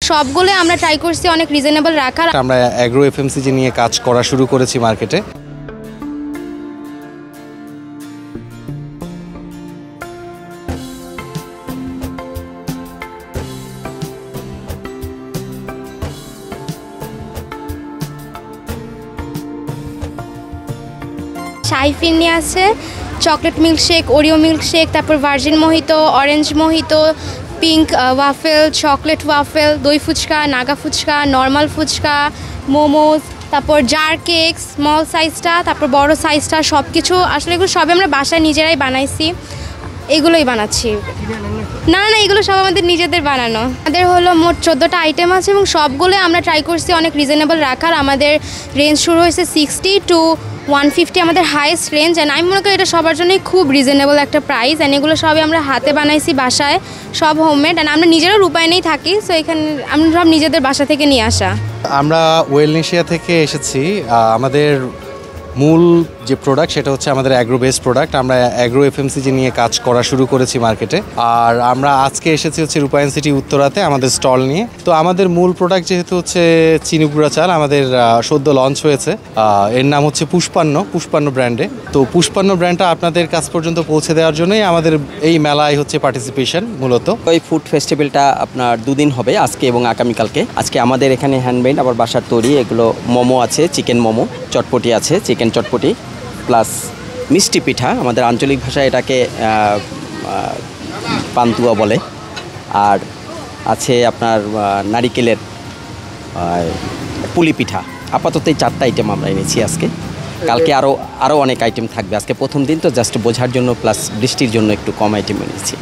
সবগুলো আমরা ট্রাই করছি অনেক রিজনেবল রাখার। আমরা অ্যাগ্রো এফএমসিজি নিয়ে কাজ করা শুরু করেছি মার্কেটে। শাইফিন নিয়ে আছে চকলেট মিল্কশেক, ওরিও মিল্কশেক, তারপর virgin mojito, orange mojito, pink waffle, chocolate waffle, দই ফুচকা, নাগা ফুচকা, নর্মাল ফুচকা, মোমোজ, তারপর জার কেক, স্মল সাইজটা, তারপর বড় সাইজটা, সব কিছু আসলে এগুলো সবই আমরা বাসায় নিজেরাই বানাইছি, এগুলোই বানাচ্ছি। না না, এগুলো সব আমাদের নিজেদের বানানো। আমাদের হলো মোট 14টা আইটেম আছে এবং সবগুলো আমরা ট্রাই করছি অনেক রিজনেবল রাখার। আমাদের রেঞ্জ শুরু হয়েছে 60 to 150 আমাদের হাইয়েস্ট রেঞ্জ। অ্যান্ড আমি মনে করি এটা সবার জন্যই খুব রিজনেবল একটা প্রাইস। অ্যান্ড এগুলো সবই আমরা হাতে বানাইছি বাসায়, সব হোমমেড। অ্যান্ড আমরা নিজেরাও রূপায়ণেই থাকি, সো এখানে আমরা সব নিজেদের বাসা থেকে নিয়ে আসা। আমরা ওয়েলনেশিয়া থেকে এসেছি। আমাদের মূল যে প্রোডাক্ট সেটা হচ্ছে আমাদের অ্যাগ্রো বেসড প্রোডাক্ট। আমরা অ্যাগ্রো এফএমসিজি নিয়ে কাজ করা শুরু করেছি মার্কেটে। আর আমরা আজকে এসেছি হচ্ছে রূপায়ণ সিটি উত্তরাতে আমাদের স্টল নিয়ে। তো আমাদের মূল প্রোডাক্ট যেহেতু হচ্ছে চিনি গুঁড়া চাল, আমাদের সদ্য লঞ্চ হয়েছে। এর নাম হচ্ছে পুষ্পান্ন ব্র্যান্ডে। তো পুষ্পান্ন ব্র্যান্ডটা আপনাদের কাছ পর্যন্ত পৌঁছে দেওয়ার জন্যই আমাদের এই মেলায় হচ্ছে পার্টিসিপেশন মূলত। ওই ফুড ফেস্টিভ্যালটা আপনার 2 দিন হবে, আজকে এবং আগামীকালকে। আজকে আমাদের এখানে হ্যান্ডমেড আবার বাসার তৈরি এগুলো মোমো আছে, চিকেন মোমো, চটপটি আছে, চিকেন চটপটি, প্লাস মিষ্টি পিঠা, আমাদের আঞ্চলিক ভাষায় এটাকে পান্তুয়া বলে। আর আছে আপনার নারিকেলের পুলি পিঠা। আপাতত এই 4টা আইটেম আমরা এনেছি আজকে। কালকে আরও অনেক আইটেম থাকবে। আজকে প্রথম দিন তো জাস্ট বোঝার জন্য প্লাস বৃষ্টির জন্য একটু কম আইটেম এনেছি।